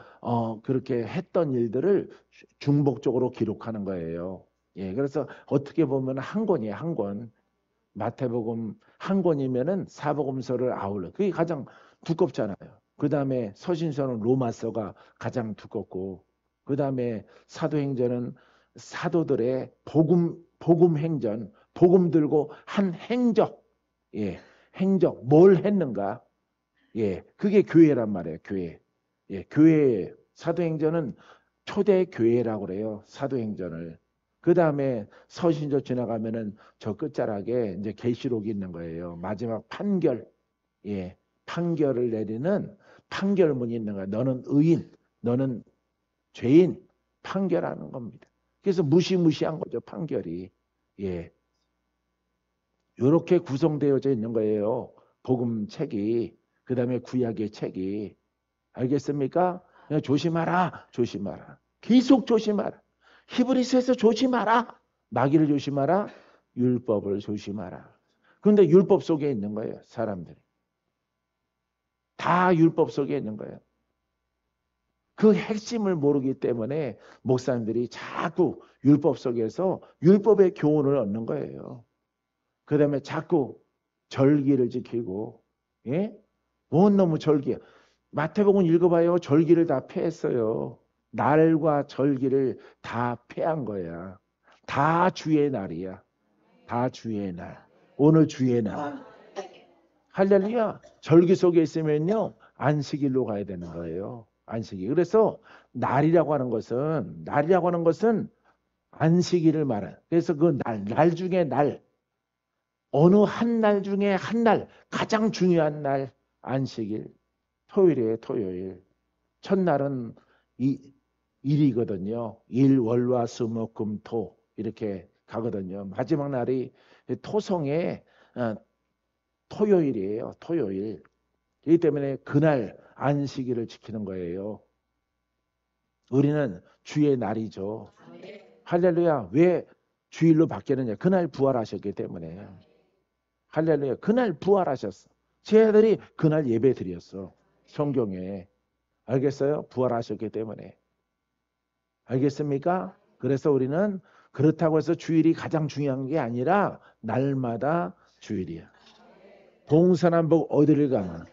그렇게 했던 일들을 중복적으로 기록하는 거예요. 예, 그래서 어떻게 보면 한 권이에요, 한 권. 마태복음 한 권이면은 사복음서를 아울러. 그게 가장 두껍잖아요. 그 다음에 서신서는 로마서가 가장 두껍고, 그 다음에 사도행전은 사도들의 복음 행전, 복음 들고 한 행적, 예, 행적 뭘 했는가, 예, 그게 교회란 말이에요. 교회, 예, 교회 사도행전은 초대 교회라고 그래요. 사도행전을. 그 다음에 서신서 지나가면은 저 끝자락에 이제 계시록이 있는 거예요. 마지막 판결, 예, 판결을 내리는 판결문이 있는 거야. 너는 의인, 너는 죄인, 판결하는 겁니다. 그래서 무시무시한 거죠, 판결이. 예, 이렇게 구성되어져 있는 거예요. 복음 책이, 그 다음에 구약의 책이. 알겠습니까? 조심하라, 조심하라. 계속 조심하라. 히브리서에서 조심하라. 마귀를 조심하라. 율법을 조심하라. 그런데 율법 속에 있는 거예요, 사람들이. 다 율법 속에 있는 거예요. 그 핵심을 모르기 때문에 목사님들이 자꾸 율법 속에서 율법의 교훈을 얻는 거예요. 그 다음에 자꾸 절기를 지키고, 예? 뭔 너무 절기야. 마태복음 읽어봐요. 절기를 다 폐했어요. 날과 절기를 다 폐한 거야. 다 주의 날이야. 다 주의 날. 오늘 주의 날. 할렐루야. 절기 속에 있으면요. 안식일로 가야 되는 거예요. 안식일. 그래서 날이라고 하는 것은 안식일을 말해. 그래서 그 날 중에 날, 어느 한 날 중에 한 날, 가장 중요한 날, 안식일. 토요일이에요, 토요일. 첫날은 일이거든요. 일, 월, 화, 수, 목, 금, 토 이렇게 가거든요. 마지막 날이 토성의 토요일이에요. 토요일. 그렇기 때문에 그날 안식일을 지키는 거예요. 우리는 주의 날이죠. 할렐루야. 왜 주일로 바뀌느냐? 그날 부활하셨기 때문에. 할렐루야. 그날 부활하셨어. 제 아들이 그날 예배 드렸어. 성경에. 알겠어요? 부활하셨기 때문에. 알겠습니까? 그래서 우리는 그렇다고 해서 주일이 가장 중요한 게 아니라 날마다 주일이야. 동서남북 어디를 가나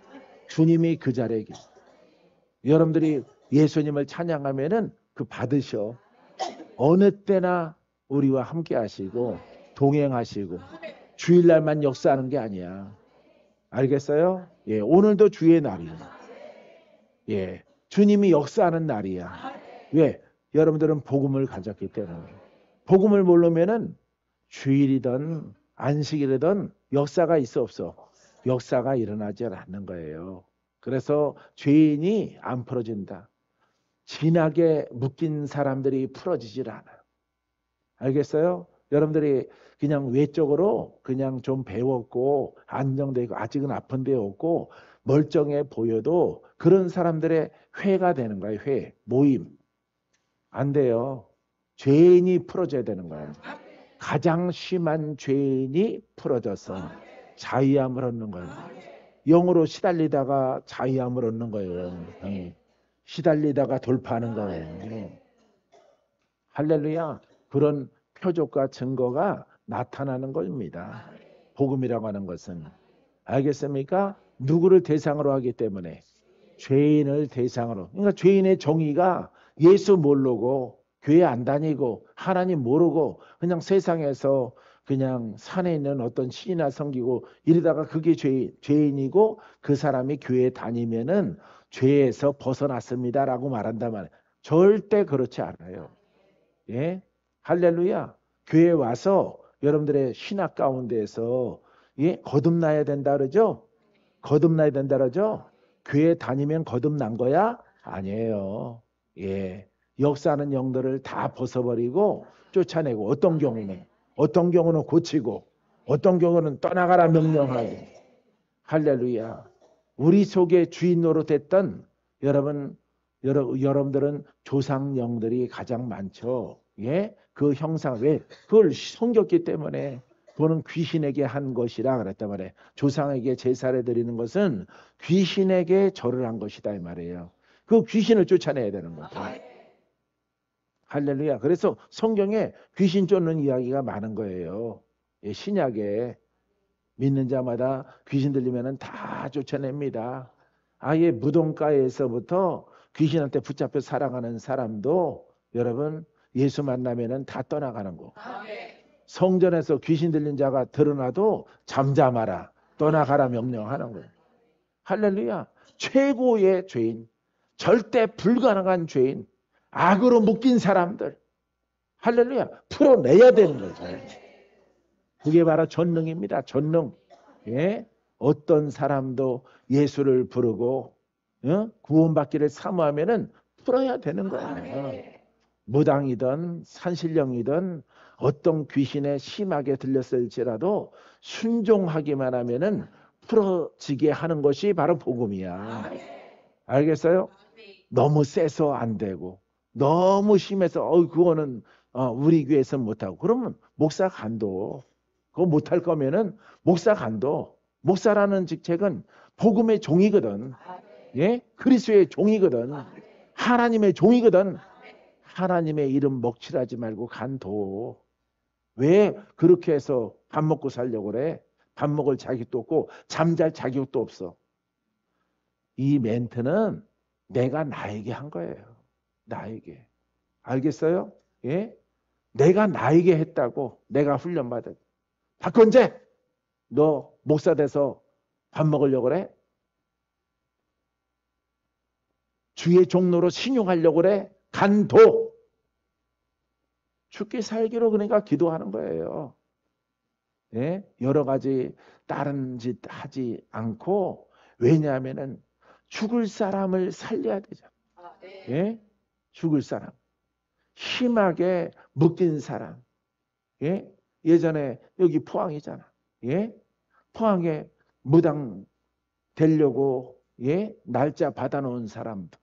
주님이 그 자리에 계셔. 여러분들이 예수님을 찬양하면은 그 받으셔. 어느 때나 우리와 함께 하시고 동행하시고 주일날만 역사하는 게 아니야. 알겠어요? 예, 오늘도 주의 날이야. 예, 주님이 역사하는 날이야. 왜? 여러분들은 복음을 가졌기 때문에. 복음을 모르면은 주일이든 안식일이든 역사가 있어 없어. 역사가 일어나지 않는 거예요. 그래서 죄인이 안 풀어진다. 진하게 묶인 사람들이 풀어지질 않아요. 알겠어요? 여러분들이 그냥 외적으로 그냥 좀 배웠고 안정되고 아직은 아픈 데 없고 멀쩡해 보여도 그런 사람들의 회가 되는 거예요. 회, 모임. 안 돼요. 죄인이 풀어져야 되는 거예요. 가장 심한 죄인이 풀어져서 자유함을 얻는 거예요. 영으로 시달리다가 자유함을 얻는 거예요. 시달리다가 돌파하는 거예요. 할렐루야. 그런 표적과 증거가 나타나는 겁니다. 복음이라고 하는 것은. 알겠습니까? 누구를 대상으로 하기 때문에 죄인을 대상으로. 그러니까 죄인의 정의가 예수 모르고 교회 안 다니고 하나님 모르고 그냥 세상에서 그냥 산에 있는 어떤 신이나 섬기고 이러다가 그게 죄인이고 그 사람이 교회에 다니면은 죄에서 벗어났습니다라고 말한다면 절대 그렇지 않아요. 예? 할렐루야. 교회 와서 여러분들의 신학 가운데에서 예, 거듭나야 된다 그러죠? 거듭나야 된다 그러죠? 교회 다니면 거듭난 거야? 아니에요. 예. 역사하는 영들을 다 벗어버리고 쫓아내고 어떤 경우는 고치고 어떤 경우는 떠나가라 명령하고 할렐루야. 우리 속에 주인 노릇했던 여러분들은 조상 영들이 가장 많죠. 예? 그 형상 왜 그걸 섬겼기 때문에 그거는 귀신에게 한 것이라 그랬단 말이에요. 조상에게 제사를 드리는 것은 귀신에게 절을 한 것이다 이 말이에요. 그 귀신을 쫓아내야 되는 거죠. 할렐루야. 그래서 성경에 귀신 쫓는 이야기가 많은 거예요. 예, 신약에 믿는 자마다 귀신 들리면은 다 쫓아냅니다. 아예 무덤가에서부터 귀신한테 붙잡혀 살아가는 사람도 여러분 예수 만나면은 다 떠나가는 거. 성전에서 귀신 들린 자가 드러나도 잠잠하라, 떠나가라 명령하는 거예요. 할렐루야. 최고의 죄인, 절대 불가능한 죄인, 악으로 묶인 사람들, 할렐루야, 풀어내야 되는 거죠. 그게 바로 전능입니다. 전능. 예? 어떤 사람도 예수를 부르고 구원받기를 사모하면은 풀어야 되는 거예요. 무당이든 산신령이든 어떤 귀신에 심하게 들렸을지라도 순종하기만 하면은 풀어지게 하는 것이 바로 복음이야. 알겠어요? 너무 세서 안 되고 너무 심해서 그거는 우리 교회에서 못하고 그러면 목사 간도 그거 못할 거면은 목사 간도 목사라는 직책은 복음의 종이거든. 예? 그리스도의 종이거든. 하나님의 종이거든. 하나님의 이름 먹칠하지 말고 간도. 왜 그렇게 해서 밥 먹고 살려고 그래? 밥 먹을 자격도 없고 잠잘 자격도 없어. 이 멘트는 내가 나에게 한 거예요. 나에게. 알겠어요? 예? 내가 나에게 했다고. 내가 훈련받은. 박건재, 너 목사 돼서 밥 먹으려고 그래? 주의 종로로 신용하려고 그래? 간도. 죽기 살기로 그러니까 기도하는 거예요. 예? 여러 가지 다른 짓 하지 않고 왜냐하면은 죽을 사람을 살려야 되죠. 예? 죽을 사람. 심하게 묶인 사람. 예? 예전에 여기 포항이잖아. 예? 포항에 무당 되려고 예? 날짜 받아놓은 사람도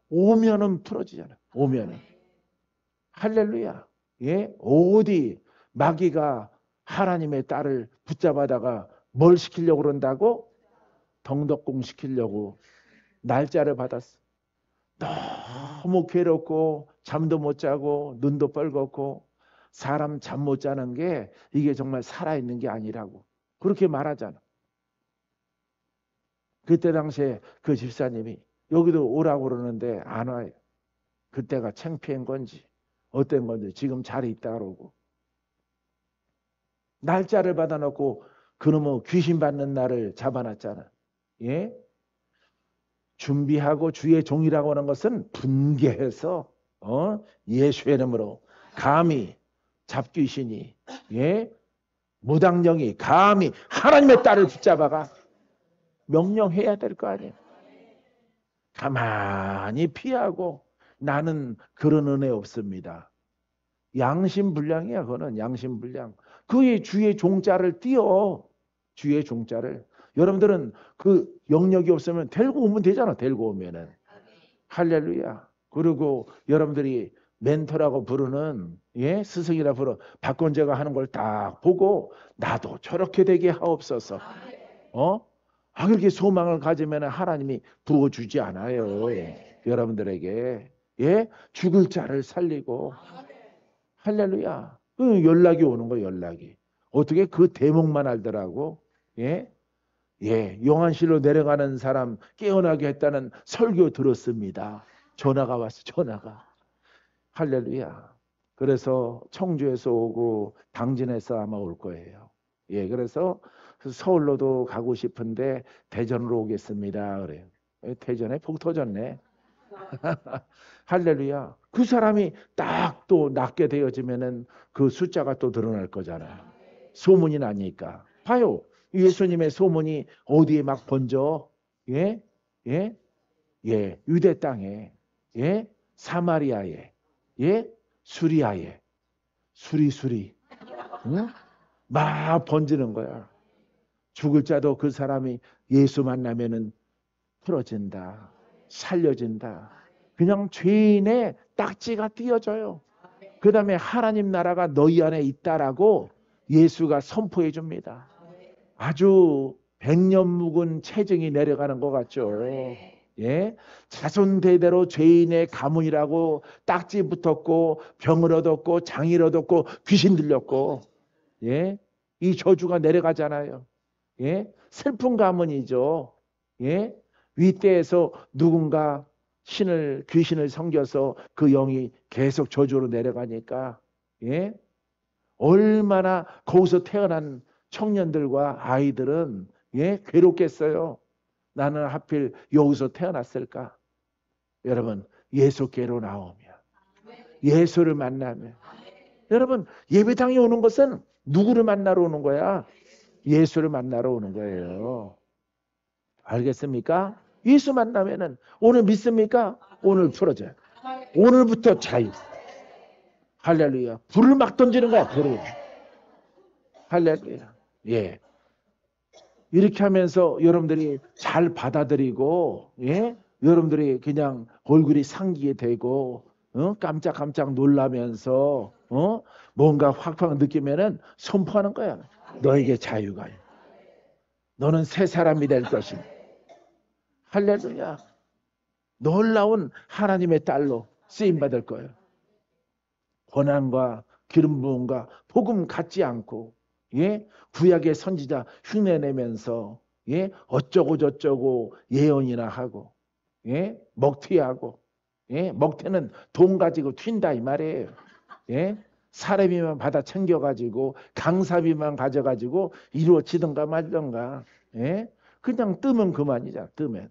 오면은 풀어지잖아. 오면은. 할렐루야. 예? 어디 마귀가 하나님의 딸을 붙잡아다가 뭘 시키려고 그런다고? 덩덕공 시키려고 날짜를 받았어. 너무 괴롭고 잠도 못 자고 눈도 뻘겋고 사람 잠 못 자는 게 이게 정말 살아있는 게 아니라고 그렇게 말하잖아. 그때 당시에 그 집사님이 여기도 오라고 그러는데 안 와요. 그때가 창피한 건지 어떤 건지 지금 자리 있다 그러고 날짜를 받아놓고 그놈의 귀신 받는 날을 잡아놨잖아. 예? 준비하고 주의 종이라고 하는 것은 분개해서 예수의 이름으로 감히 잡귀신이 예? 무당령이 감히 하나님의 딸을 붙잡아가 명령해야 될 거 아니에요. 가만히 피하고 나는 그런 은혜 없습니다. 양심불량이야. 그거는 양심불량. 그의 주의 종자를 띄어. 주의 종자를. 여러분들은 그 영역이 없으면 데리고 오면 되잖아. 데리고 오면은. 할렐루야. 그리고 여러분들이 멘토라고 부르는 예? 스승이라 부르 박건재가 하는 걸 딱 보고 나도 저렇게 되게 하옵소서. 그렇게 소망을 가지면 하나님이 부어주지 않아요. 여러분들에게. 예? 죽을 자를 살리고. 할렐루야. 그 연락이 오는 거 연락이. 어떻게 그 대목만 알더라고. 예? 예, 용안실로 내려가는 사람 깨어나게 했다는 설교 들었습니다. 전화가 왔어, 전화가. 할렐루야. 그래서 청주에서 오고 당진에서 아마 올 거예요. 예, 그래서 서울로도 가고 싶은데 대전으로 오겠습니다. 그래요. 대전에 폭 터졌네. 할렐루야. 그 사람이 딱 또 낫게 되어지면은 그 숫자가 또 드러날 거잖아. 소문이 나니까. 봐요. 예수님의 소문이 어디에 막 번져? 예? 예? 예, 유대 땅에, 예? 사마리아에, 예? 수리아에, 수리수리, 응? 막 번지는 거야. 죽을 자도 그 사람이 예수 만나면은 풀어진다, 살려진다. 그냥 죄인의 딱지가 띄어져요. 그 다음에 하나님 나라가 너희 안에 있다라고 예수가 선포해 줍니다. 아주 백년 묵은 체증이 내려가는 것 같죠. 예, 자손 대대로 죄인의 가문이라고 딱지 붙었고 병을 얻었고 장의를 얻었고 귀신 들렸고, 예, 이 저주가 내려가잖아요. 예, 슬픈 가문이죠. 예, 윗대에서 누군가 귀신을 섬겨서 그 영이 계속 저주로 내려가니까, 예, 얼마나 거기서 태어난 청년들과 아이들은, 예, 괴롭겠어요. 나는 하필 여기서 태어났을까? 여러분, 예수께로 나오면, 예수를 만나면, 여러분, 예배당에 오는 것은 누구를 만나러 오는 거야? 예수를 만나러 오는 거예요. 알겠습니까? 예수 만나면은 오늘 믿습니까? 오늘 풀어져요. 오늘부터 자유. 할렐루야. 불을 막 던지는 거야, 불을. 할렐루야. 예. 이렇게 하면서 여러분들이 잘 받아들이고, 예? 여러분들이 그냥 얼굴이 상기게 되고, 깜짝깜짝 놀라면서, 뭔가 확확 느끼면은 선포하는 거야. 너에게 자유가. 너는 새 사람이 될 것이다. 할렐루야. 놀라운 하나님의 딸로 쓰임받을 거예요. 고난과 기름 부음과 복음 갖지 않고, 예, 구약의 선지자 흉내내면서, 예, 어쩌고 저쩌고 예언이나 하고, 예, 먹튀하고, 예, 먹튀는 돈 가지고 튄다 이 말이에요. 예, 사례비만 받아 챙겨가지고 강사비만 가져가지고 이루어지든가 말든가, 예, 그냥 뜨면 그만이자 뜨면.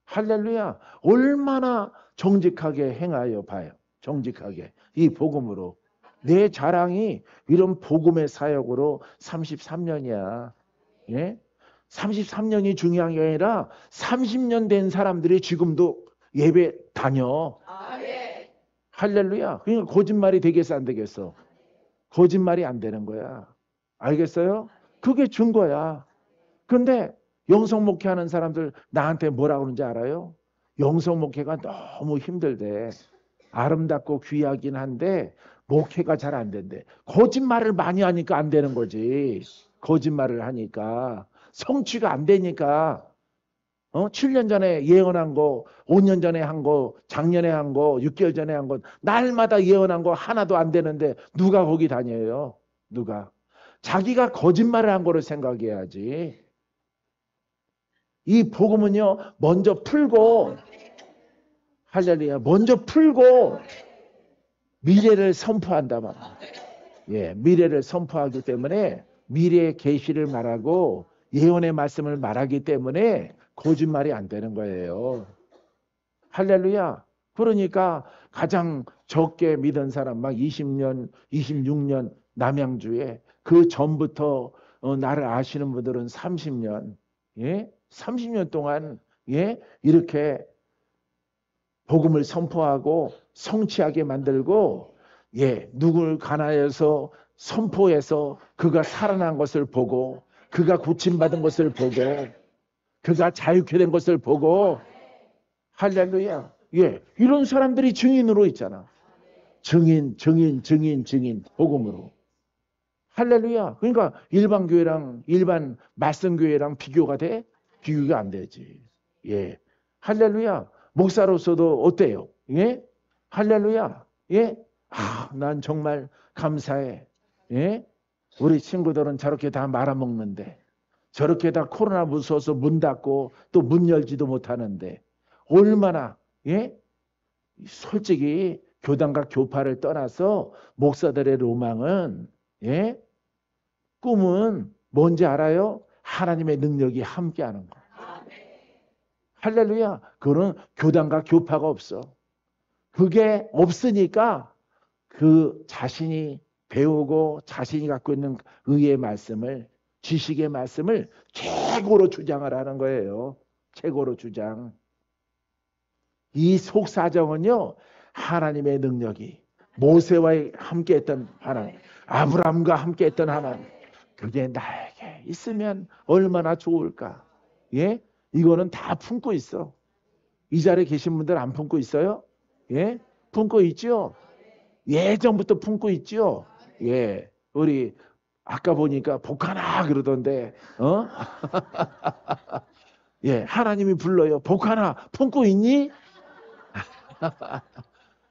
할렐루야. 얼마나 정직하게 행하여 봐요. 정직하게. 이 복음으로. 내 자랑이 이런 복음의 사역으로 33년이야. 예? 33년이 중요한 게 아니라 30년 된 사람들이 지금도 예배 다녀. 할렐루야. 그러니까 거짓말이 되겠어, 안 되겠어? 거짓말이 안 되는 거야. 알겠어요? 그게 증거야. 근데 영성 목회하는 사람들 나한테 뭐라고 그러는지 알아요? 영성 목회가 너무 힘들대. 아름답고 귀하긴 한데 목회가 잘 안 된대. 거짓말을 많이 하니까 안 되는 거지. 거짓말을 하니까 성취가 안 되니까. 7년 전에 예언한 거, 5년 전에 한 거, 작년에 한 거, 6개월 전에 한 거, 날마다 예언한 거 하나도 안 되는데 누가 거기 다녀요? 누가? 자기가 거짓말을 한 거로 생각해야지. 이 복음은요, 먼저 풀고, 할렐루야, 먼저 풀고, 미래를 선포한다 말이야. 예, 미래를 선포하기 때문에 미래의 계시를 말하고 예언의 말씀을 말하기 때문에 거짓말이 안 되는 거예요. 할렐루야. 그러니까 가장 적게 믿은 사람, 막 20년, 26년 남양주에 그 전부터 나를 아시는 분들은 30년, 예? 30년 동안, 예? 이렇게 복음을 선포하고 성취하게 만들고, 예, 누굴 가나해서 선포해서 그가 살아난 것을 보고, 그가 고침받은 것을 보고, 그가 자유케 된 것을 보고, 할렐루야. 예, 이런 사람들이 증인으로 있잖아. 증인, 복음으로. 할렐루야. 그러니까 일반 교회랑 일반 말씀 교회랑 비교가 돼? 비교가 안 되지. 예. 할렐루야. 목사로서도 어때요? 예? 할렐루야. 예? 아, 난 정말 감사해. 예? 우리 친구들은 저렇게 다 말아먹는데, 저렇게 다 코로나 무서워서 문 닫고 또 문 열지도 못하는데, 얼마나, 예? 솔직히 교단과 교파를 떠나서 목사들의 로망은, 예? 꿈은 뭔지 알아요? 하나님의 능력이 함께하는 거. 할렐루야. 그거는 교단과 교파가 없어. 그게 없으니까 그 자신이 배우고 자신이 갖고 있는 의의 말씀을 지식의 말씀을 최고로 주장을 하는 거예요. 최고로 주장. 이 속사정은요, 하나님의 능력이 모세와 함께했던 하나님, 아브라함과 함께했던 하나님, 그게 나에게 있으면 얼마나 좋을까. 예, 이거는 다 품고 있어. 이 자리에 계신 분들 안 품고 있어요? 예, 품고 있죠. 예전부터 품고 있죠. 예, 우리 아까 보니까 복하나 그러던데, 예, 하나님이 불러요. 복하나 품고 있니?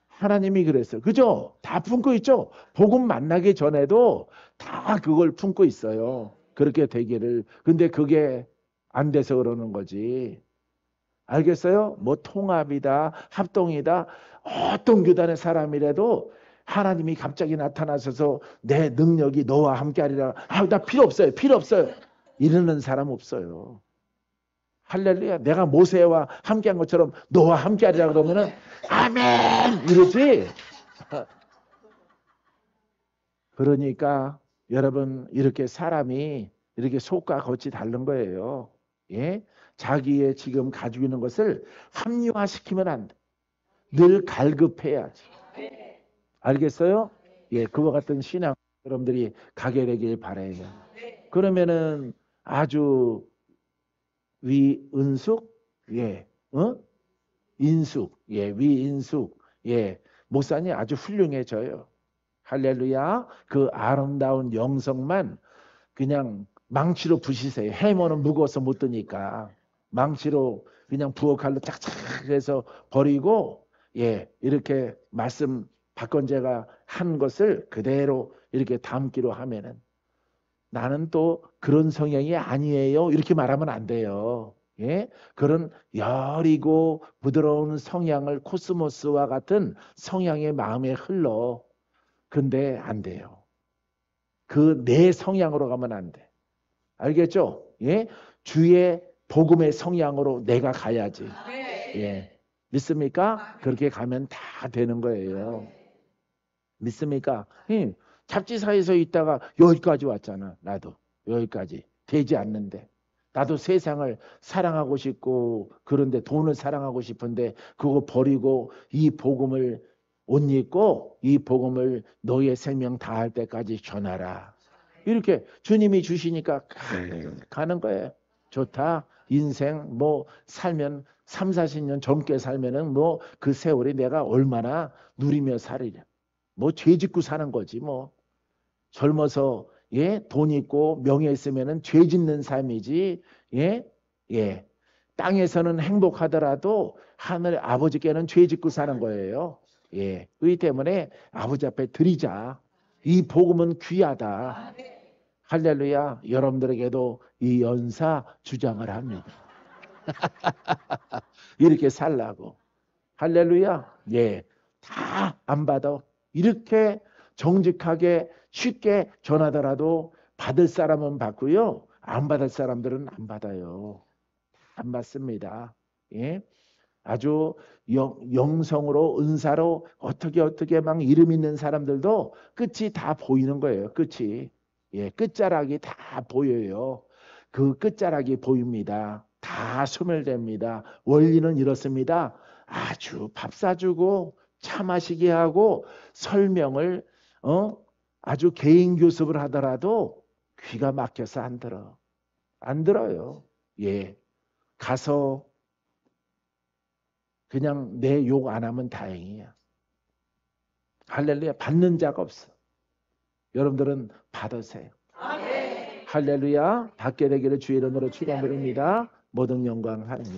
하나님이 그랬어요. 그죠? 다 품고 있죠? 복음 만나기 전에도 다 그걸 품고 있어요. 그렇게 되기를. 근데 그게 안 돼서 그러는 거지. 알겠어요? 뭐 통합이다, 합동이다, 어떤 교단의 사람이라도 하나님이 갑자기 나타나셔서 내 능력이 너와 함께하리라. 아, 나 필요 없어요. 필요 없어요. 이러는 사람 없어요. 할렐루야. 내가 모세와 함께한 것처럼 너와 함께하리라 그러면은 아멘 이러지. 그러니까 여러분 이렇게 사람이 이렇게 속과 겉이 다른 거예요. 예? 자기의 지금 가지고 있는 것을 합리화시키면 안 돼. 늘 갈급해야지. 알겠어요? 예, 그와 같은 신앙 여러분들이 가게 되길 바라요. 그러면은 아주 위은숙, 예, 인숙, 예, 위인숙, 예, 목사님 아주 훌륭해져요. 할렐루야. 그 아름다운 영성만 그냥 망치로 부시세요. 해머는 무거워서 못 드니까 망치로 그냥 부엌칼로 짝짝 해서 버리고, 예, 이렇게 말씀 박건재가 한 것을 그대로 이렇게 담기로 하면은 나는 또 그런 성향이 아니에요. 이렇게 말하면 안 돼요. 예? 그런 여리고 부드러운 성향을 코스모스와 같은 성향의 마음에 흘러. 근데 안 돼요. 그 내 성향으로 가면 안 돼. 알겠죠? 예? 주의 복음의 성향으로 내가 가야지. 예. 믿습니까? 그렇게 가면 다 되는 거예요. 믿습니까? 예. 잡지사에서 있다가 여기까지 왔잖아. 나도 여기까지 되지 않는데 나도 세상을 사랑하고 싶고 그런데 돈을 사랑하고 싶은데 그거 버리고 이 복음을 옷 입고 이 복음을 너의 생명 다할 때까지 전하라. 이렇게 주님이 주시니까 가는 거예요. 좋다. 인생 뭐 살면 3, 40년 젊게 살면은 뭐 그 세월이 내가 얼마나 누리며 살이냐. 뭐 죄 짓고 사는 거지 뭐. 젊어서 예, 돈 있고 명예 있으면은 죄 짓는 삶이지. 예? 예. 땅에서는 행복하더라도 하늘 아버지께는 죄 짓고 사는 거예요. 예. 그렇기 때문에 아버지 앞에 드리자. 이 복음은 귀하다. 할렐루야. 여러분들에게도 이 연사 주장을 합니다. 이렇게 살라고. 할렐루야. 예. 다 안 받아. 이렇게 정직하게 쉽게 전하더라도 받을 사람은 받고요. 안 받을 사람들은 안 받아요. 안 받습니다. 예. 아주 영성으로 은사로 어떻게 막 이름 있는 사람들도 끝이 다 보이는 거예요. 끝이. 예, 끝자락이 다 보여요. 그 끝자락이 보입니다. 다 소멸됩니다. 원리는 이렇습니다. 아주 밥 사주고 차 마시게 하고 설명을 아주 개인 교습을 하더라도 귀가 막혀서 안 들어. 안 들어요. 예. 가서 그냥 내 욕 안 하면 다행이야. 할렐루야. 받는 자가 없어. 여러분들은 받으세요. 할렐루야. 받게 되기를 주의 이름으로 축원드립니다. 모든 영광 하나님.